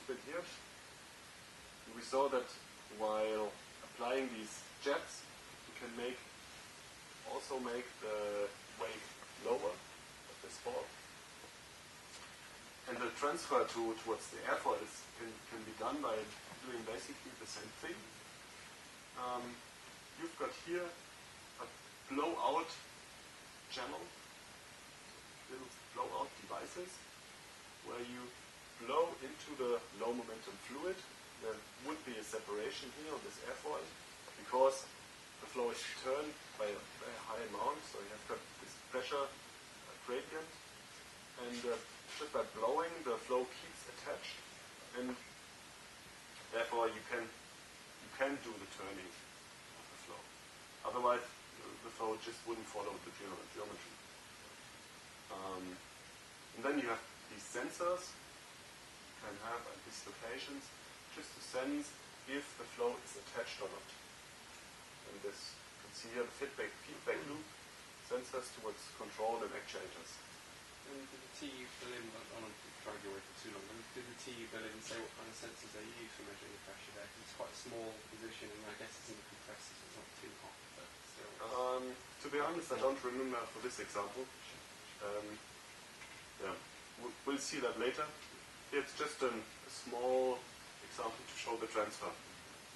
bit here. We saw that while applying these jets, we can also make the wave lower at this fall. And the transfer towards the airfoil can be done by doing basically the same thing. You've got here a blowout channel, little blowout devices, where you blow into the low momentum fluid. There would be a separation here on this airfoil because the flow is turned by a very high amount, so you have got this pressure gradient, and just by blowing the flow keeps attached, and therefore you can do the turning of the flow. Otherwise the flow just wouldn't follow the geometry. And then you have these sensors, you can have at these locations just to sense if the flow is attached or not. And this, you can see here the feedback loop sensors towards control and actuators. And did the TU fill in, I don't want to drag you away for too long, but did the TU fill in and say what kind of sensors they use for measuring the pressure there? Because it's quite a small position, and I guess it's in the compressor, so it's not too hot, but still. To be honest, I don't remember for this example. Yeah, we'll see that later. Here it's just a small example to show the transfer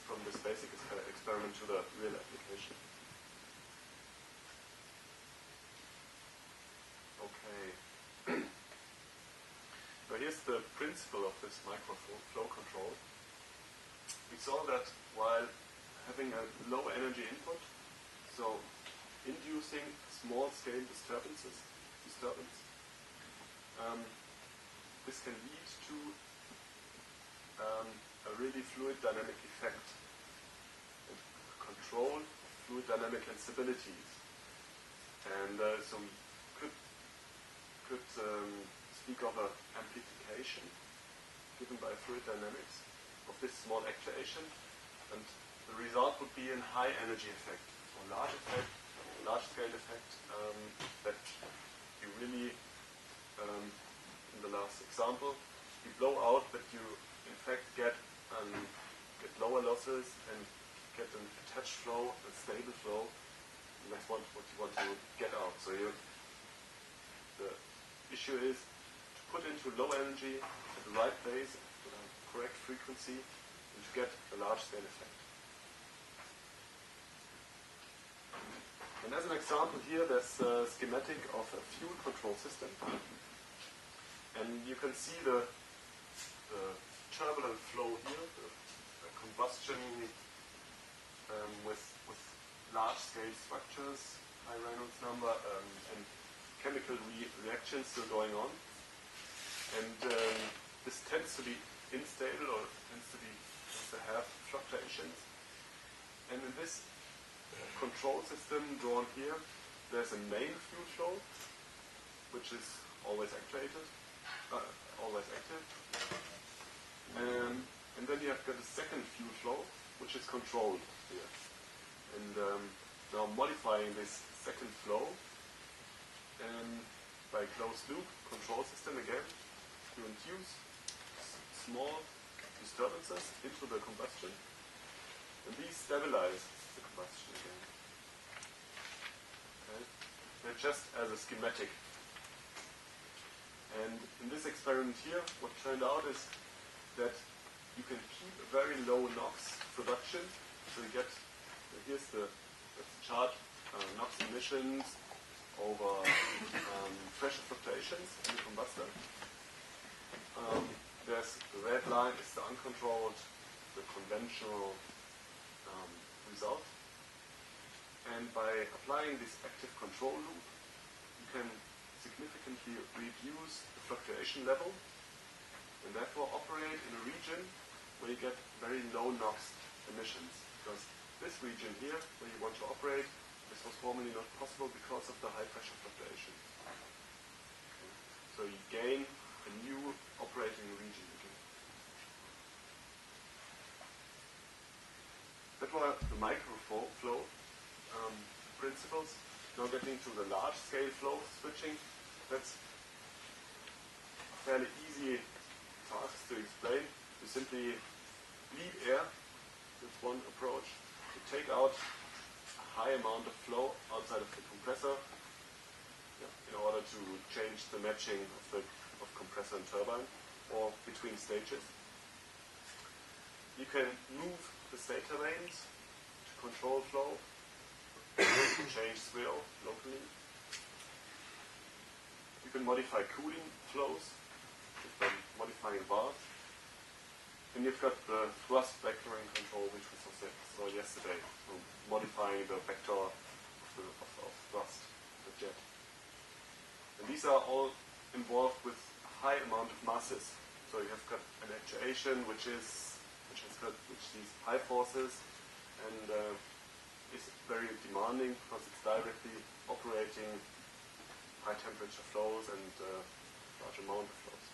from this basic experiment to the real application. Okay. So here's the principle of this microflow control. We saw that while having a low energy input, so inducing small scale disturbance, this can lead to a really fluid dynamic effect and control fluid dynamic instabilities. And so we could speak of an amplification given by fluid dynamics of this small actuation, and the result would be a high energy effect, or large scale effect that you really, in the last example, you blow out, but you in fact get lower losses and get an attached flow, a stable flow, and that's what you want to get out. So the issue is to put into low energy at the right place, with a correct frequency, and to get a large scale effect. And as an example here, there's a schematic of a fuel control system. And you can see the turbulent flow here, the combustion with large-scale structures, high Reynolds number, and chemical reactions still going on. And this tends to be unstable, or tends to have fluctuations. And in this control system drawn here, there's a main fuel flow, which is always actuated, always active. And then you have got a second fuel flow, which is controlled here. And now modifying this second flow by closed loop control system again, you induce small disturbances into the combustion, and these stabilize the combustion again. Okay. They're just as a schematic. And in this experiment here, what turned out is that you can keep a very low NOx production. So you get, here's the chart, NOx emissions over pressure fluctuations in the combustor. There's the red line is the uncontrolled, the conventional result. And by applying this active control loop, you can significantly reduce the fluctuation level and therefore operate in a region where you get very low NOx emissions. Because this region here, where you want to operate, this was formerly not possible because of the high pressure fluctuation. Okay. So you gain a new operating region again. That were the microflow principles. Now getting to the large scale flow switching, that's a fairly easy task to explain. You simply bleed air with one approach. You take out a high amount of flow outside of the compressor in order to change the matching of compressor and turbine or between stages. You can move the stator vanes to control flow, to change swirl locally. You can modify cooling flows by modifying valves. And you've got the thrust vectoring control, which we saw yesterday, so modifying the vector of thrust, the jet. And these are all involved with a high amount of masses. So you have got an actuation which has got these high forces and is very demanding because it's directly operating high temperature flows and large amount of flows.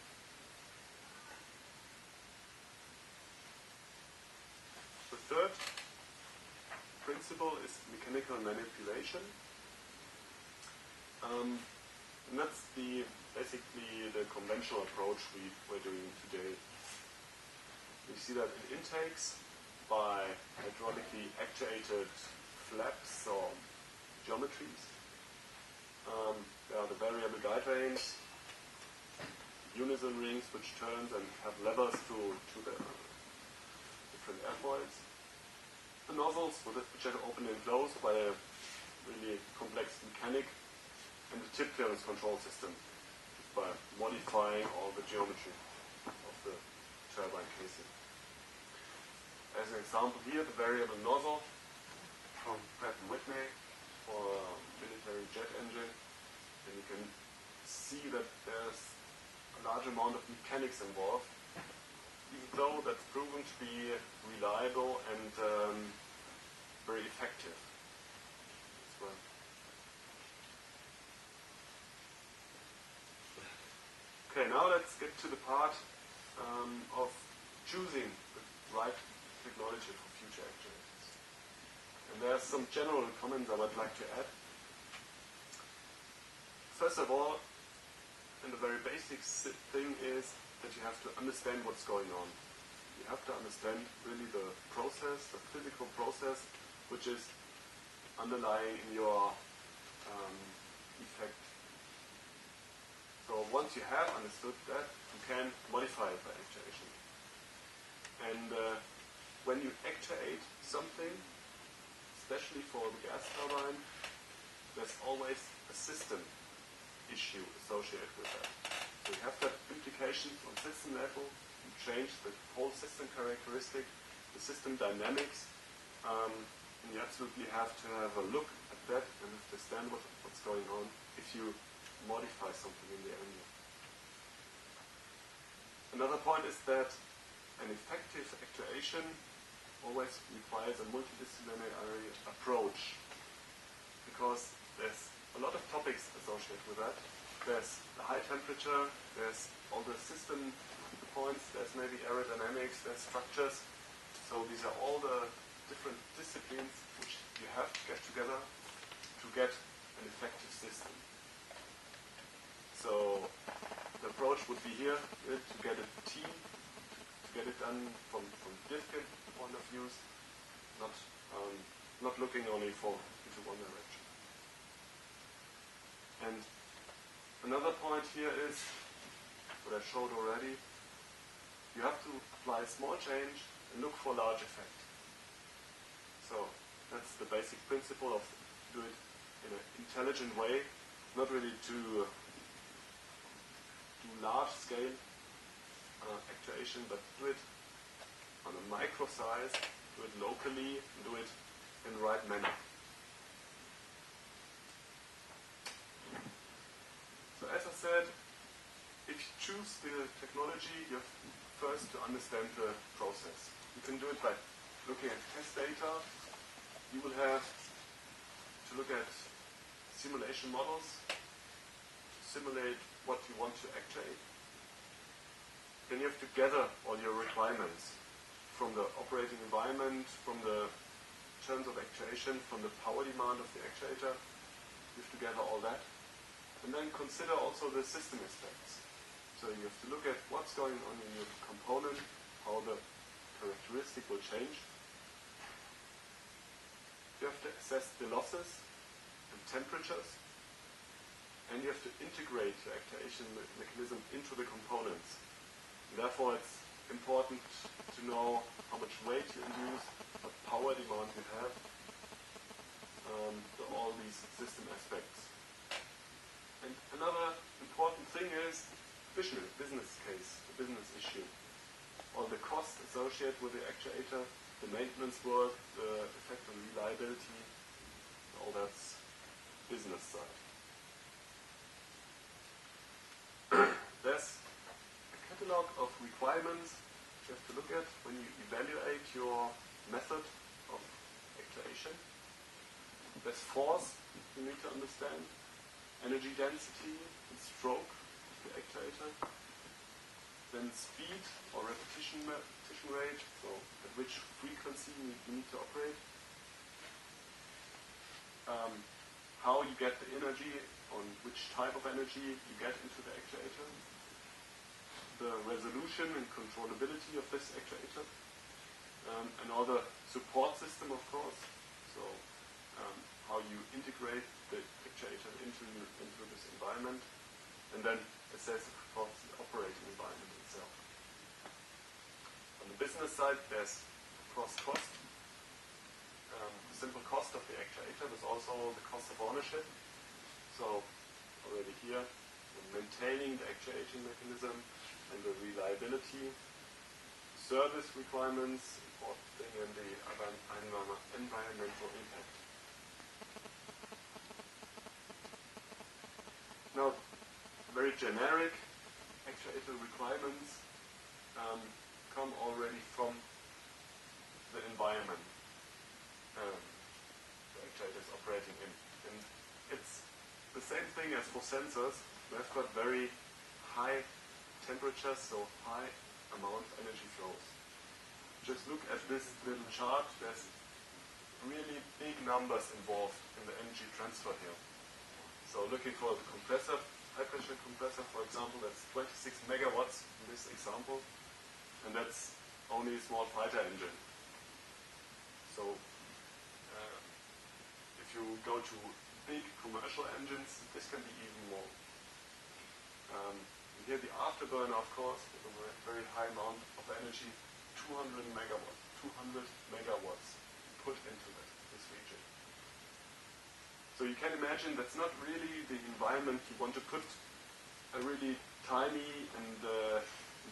The third principle is mechanical manipulation. And that's basically the conventional approach we're doing today. We see that in intakes by hydraulically actuated flaps or geometries. There are the variable guide vanes, unison rings which turns and have levers to the different airfoils. The nozzles which are open and closed by a really complex mechanic, and the tip clearance control system by modifying all the geometry of the turbine casing. As an example here, the variable nozzle from Pratt & Whitney for a military jet engine. And you can see that there's a large amount of mechanics involved, even though that's proven to be reliable and very effective as well. Okay, now let's get to the part of choosing the right technology for future actuators. And there's some general comments I would like to add. First of all, and the very basic thing is that you have to understand what's going on. You have to understand really the process, the physical process, which is underlying in your effect. So once you have understood that, you can modify it by actuation. And when you actuate something, especially for the gas turbine, there's always a system issue associated with that. So you have that implications on system level, you change the whole system characteristic, the system dynamics, and you absolutely have to have a look at that and understand what's going on if you modify something in the engine. Another point is that an effective actuation always requires a multidisciplinary approach because there's a lot of topics associated with that. There's the high temperature, there's all the system points, there's maybe aerodynamics, there's structures. So these are all the different disciplines which you have to get together to get an effective system. So the approach would be here to get a team, to get it done from different point of views, not looking only into one direction. And another point here is what I showed already. You have to apply a small change and look for large effect. So that's the basic principle of do it in an intelligent way, not really to do large scale actuation, but do it on a micro size, do it locally, and do it in the right manner. So as I said, if you choose the technology, you have first to understand the process. You can do it by looking at test data. You will have to look at simulation models to simulate what you want to actuate. Then you have to gather all your requirements from the operating environment, from the terms of actuation, from the power demand of the actuator. You have to gather all that. And then consider also the system aspects. So you have to look at what's going on in your component, how the characteristic will change. You have to assess the losses and temperatures, and you have to integrate the actuation mechanism into the components. And therefore, it's important to know how much weight you induce, what power demand you have, all these system aspects. And another important thing is business case, the business issue. All the costs associated with the actuator, the maintenance work, the effect on reliability, all that's business side. There's a catalog of requirements you have to look at when you evaluate your method of actuation. There's force you need to understand, energy density and stroke of the actuator, then speed or repetition rate, so at which frequency you need to operate, how you get the energy, on which type of energy you get into the actuator, the resolution and controllability of this actuator, and all the support system, of course, so how you integrate the actuator into this environment, and then assess, of course, the operating environment itself. On the business side, there's, of course, cost. The simple cost of the actuator. There's also the cost of ownership. So already here, maintaining the actuation mechanism and the reliability, service requirements, important thing, and the environmental impact. Now, very generic actuator requirements come already from the environment the actuator is operating in. And it's the same thing as for sensors. We've got very high temperatures, so high amount of energy flows. Just look at this little chart. There's really big numbers involved in the energy transfer here. So looking for the compressor, high pressure compressor, for example, that's 26 megawatts in this example, and that's only a small fighter engine. So if you go to big commercial engines, this can be even more. Here the afterburner, of course, with a very high amount of energy, 200 megawatts put into this region. So you can imagine that's not really the environment you want to put a really tiny and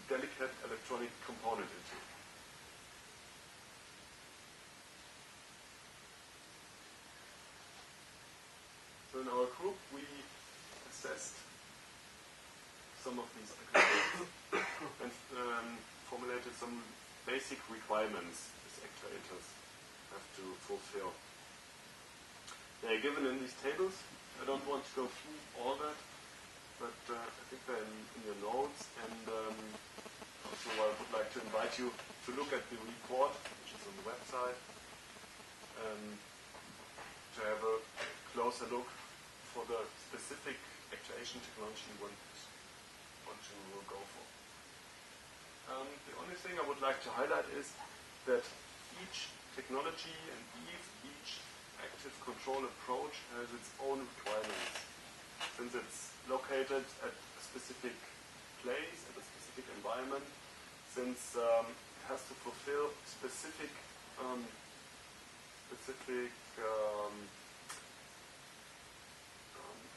delicate electronic component into. So in our group, we assessed some of these components and formulated some basic requirements these actuators have to fulfill. They are given in these tables. I don't want to go through all that, but I think they're in your notes. And also I would like to invite you to look at the report, which is on the website, to have a closer look for the specific actuation technology you want to go for. The only thing I would like to highlight is that each technology and each active control approach has its own requirements. Since it's located at a specific place, at a specific environment, since it has to fulfill specific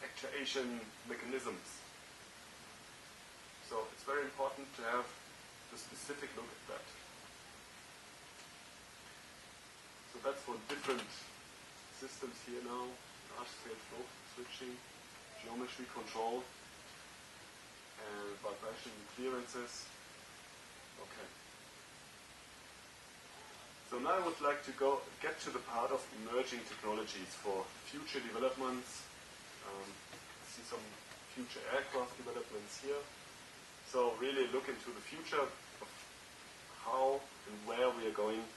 actuation mechanisms. So it's very important to have the specific look at that. So that's for different systems here now, large-scale flow switching, geometry control, and vibration clearances. Okay. So now I would like to get to the part of emerging technologies for future developments. See some future aircraft developments here. So really look into the future of how and where we are going